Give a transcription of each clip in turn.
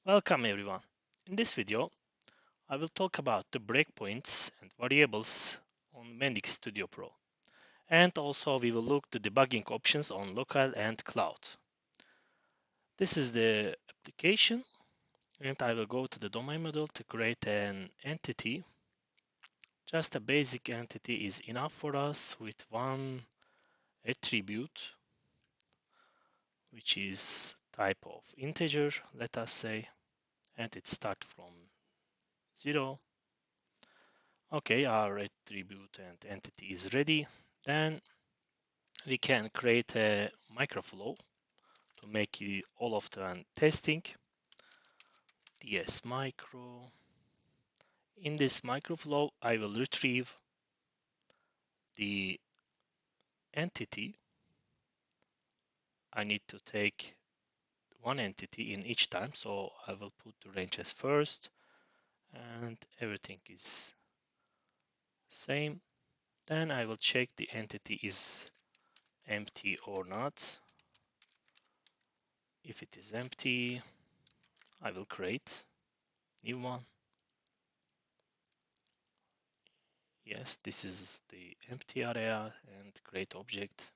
Welcome everyone. In this video, I will talk about the breakpoints and variables on Mendix Studio Pro. And also we will look the debugging options on local and cloud. This is the application and I will go to the domain model to create an entity. Just a basic entity is enough for us with one attribute, which is type of integer, let us say, and it starts from 0. Okay, our attribute and entity is ready. Then we can create a microflow to make all of the testing. DS micro. In this microflow, I will retrieve the entity. I need to take one entity in each time, so I will put the range as first, and everything is same. Then I will check the entity is empty or not. If it is empty, I will create new one. Yes, this is the empty area and create object.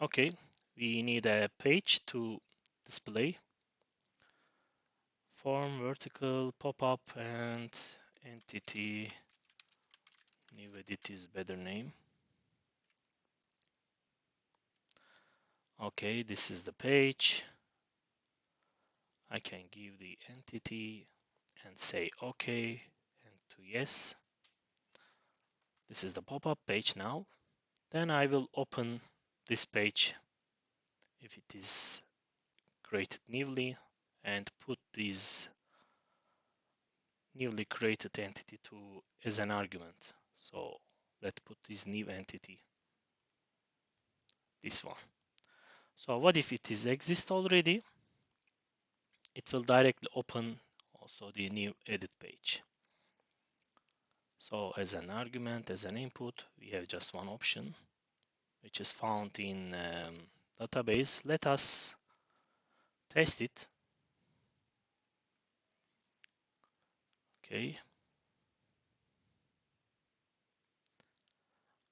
Okay, we need a page to display. Form, vertical, pop-up, and entity. New edit is better name. Okay, this is the page. I can give the entity and say okay and to yes. This is the pop-up page now. Then I will open this page if it is created newly and put this newly created entity to as an argument. So let's put this new entity, this one. So what if it is exist already? It will directly open also the new edit page. So as an argument, as an input, we have just one option, which is found in database. Let us test it. Okay.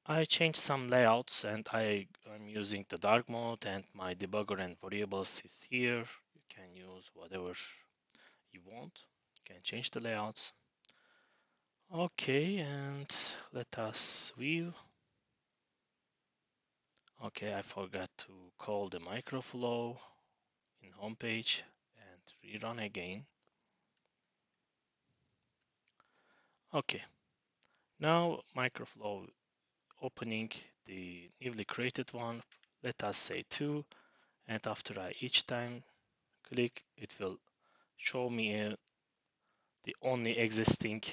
I changed some layouts and I'm using the dark mode and my debugger and variables is here. You can use whatever you want. You can change the layouts. Okay, and let us view. Okay, I forgot to call the microflow in homepage and rerun again. Okay, now microflow opening the newly created one. Let us say 2, and after I each time click, it will show me the only existing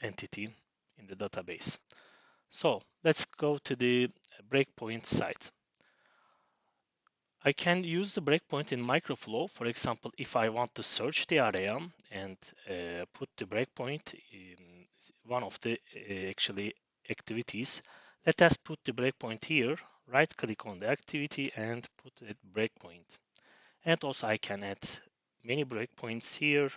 entity in the database. So let's go to the breakpoint site. I can use the breakpoint in microflow. For example, if I want to search the area and put the breakpoint in one of the actually activities, let us put the breakpoint here, right click on the activity and put a breakpoint. And also I can add many breakpoints here.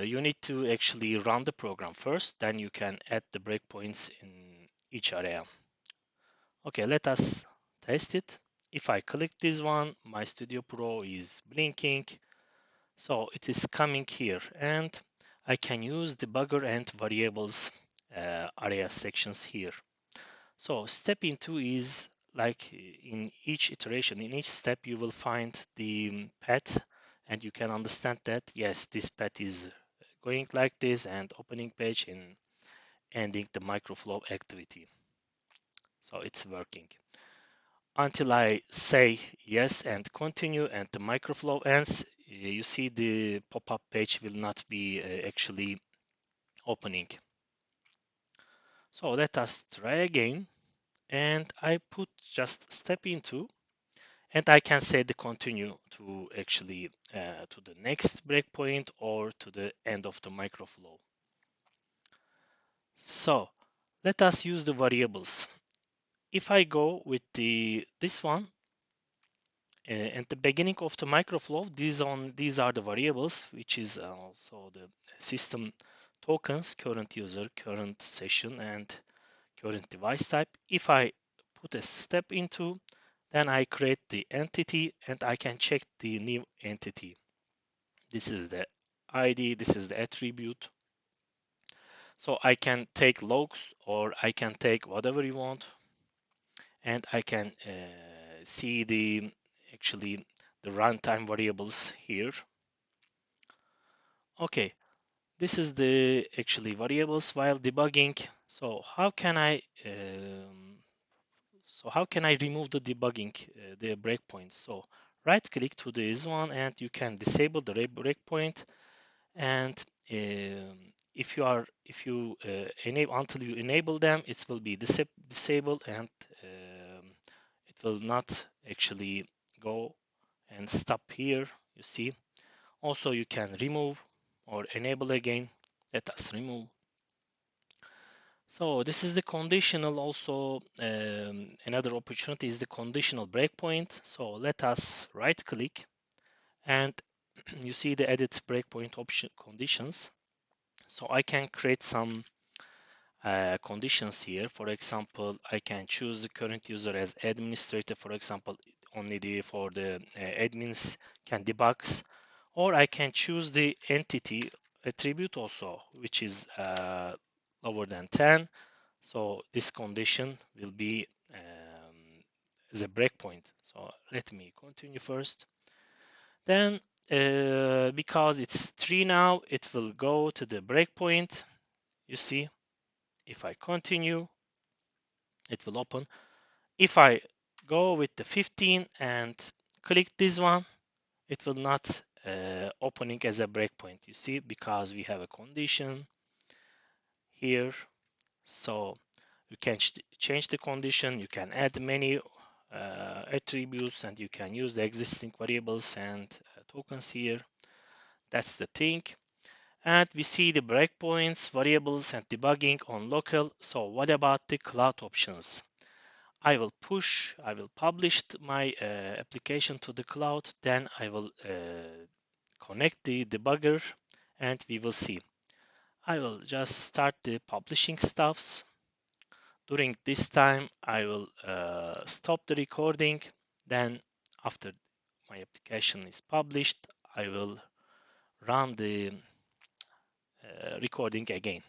You need to actually run the program first, then you can add the breakpoints in each area. Okay, let us test it. If I click this one, my Studio Pro is blinking. So it is coming here and I can use debugger and variables area sections here. So step into is like in each iteration, in each step, you will find the path and you can understand that, yes, this path is going like this and opening page and ending the microflow activity. So it's working. Until I say yes and continue and the microflow ends, you see the pop-up page will not be actually opening. So let us try again. And I put just step into, and I can say the continue to actually to the next breakpoint or to the end of the microflow. So let us use the variables. If I go with this one, at the beginning of the microflow, these are the variables, which is also the system tokens, current user, current session, and current device type. If I put a step into, then I create the entity and I can check the new entity. This is the ID, this is the attribute. So I can take logs or I can take whatever you want, and I can see the actually the runtime variables here. Okay, this is the actually variables while debugging. So how can I remove the debugging the breakpoints? So right click to this one and you can disable the breakpoint, and if you enable until you enable them, it will be disabled, and it will not actually go and stop here. You see, also you can remove or enable again. Let us remove. So this is the conditional. Also another opportunity is the conditional breakpoint. So let us right click and you see the edit breakpoint option conditions. So I can create some conditions here. For example, I can choose the current user as administrator. For example, only for the admins can debug, or I can choose the entity attribute also, which is lower than 10. So this condition will be as a breakpoint. So let me continue first. Then because it's 3 now, it will go to the breakpoint. You see, if I continue, it will open. If I go with the 15 and click this one, it will not opening as a breakpoint. You see, because we have a condition here. So you can change the condition, you can add many attributes, and you can use the existing variables and tokens here. That's the thing. And we see the breakpoints, variables, and debugging on local. So what about the cloud options? I will publish my application to the cloud, then I will connect the debugger, and we will see. I will just start the publishing stuffs. During this time, I will stop the recording. Then after my application is published, I will run the recording again.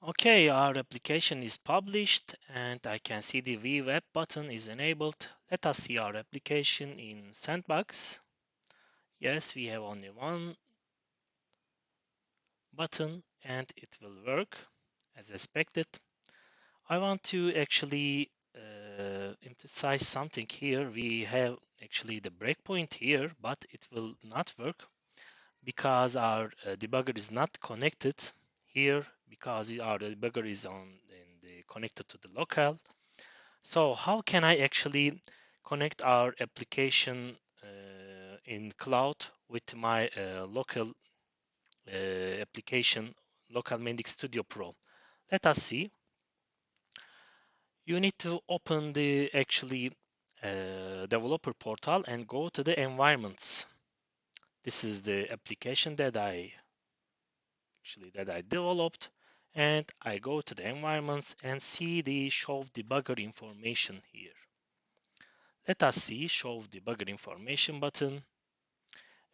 Okay, our application is published and I can see the View Web button is enabled. Let us see our application in Sandbox. Yes, we have only one button and it will work as expected. I want to actually emphasize something here. We have actually the breakpoint here, but it will not work because our debugger is not connected here, because our debugger is connected to the local. So how can I actually connect our application in cloud with my local application, local Mendix Studio Pro? Let us see. You need to open the actually developer portal and go to the environments. This is the application that I developed, and I go to the environments and see the show debugger information here. Let us see show debugger information button,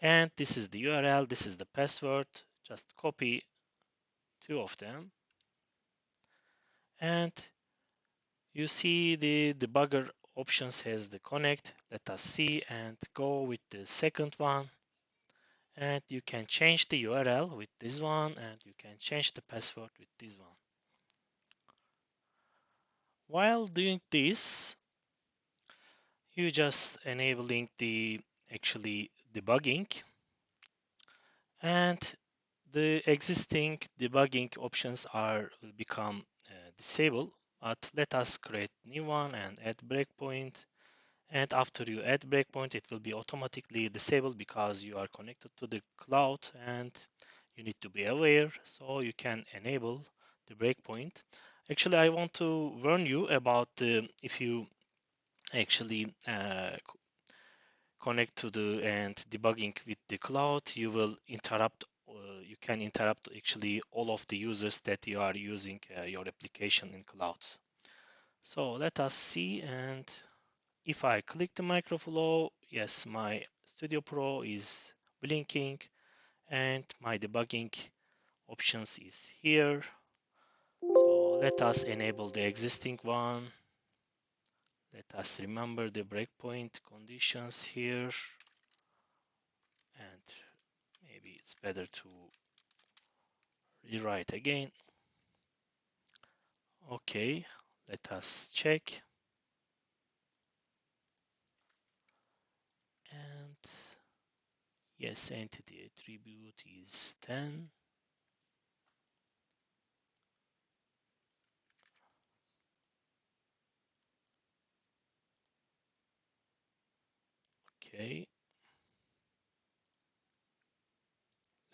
and this is the URL, this is the password. Just copy two of them, and you see the debugger options has the connect. Let us see and go with the second one, and you can change the URL with this one, and you can change the password with this one. While doing this, you just enabling the actually debugging, and the existing debugging options will become disabled. But let us create new one and add breakpoint, and after you add breakpoint, it will be automatically disabled because you are connected to the cloud, and you need to be aware. So you can enable the breakpoint. Actually, I want to warn you about if you actually connect to the and debugging with the cloud, you will interrupt. You can interrupt actually all of the users that you are using your application in cloud. So let us see, and if I click the microflow, yes, my Studio Pro is blinking and my debugging options is here. So let us enable the existing one. Let us remember the breakpoint conditions here, and maybe it's better to rewrite again. Okay, let us check. And yes, entity attribute is 10. Okay,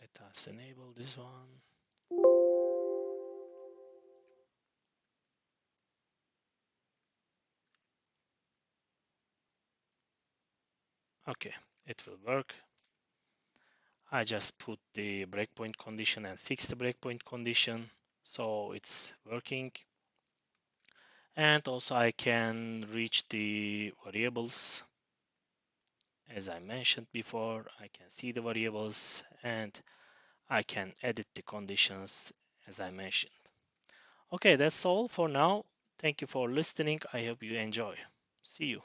let us enable this one. Okay, it will work. I just put the breakpoint condition and fix the breakpoint condition, so it's working. And also I can reach the variables. As I mentioned before, I can see the variables and I can edit the conditions as I mentioned. Okay, that's all for now. Thank you for listening. I hope you enjoy. See you.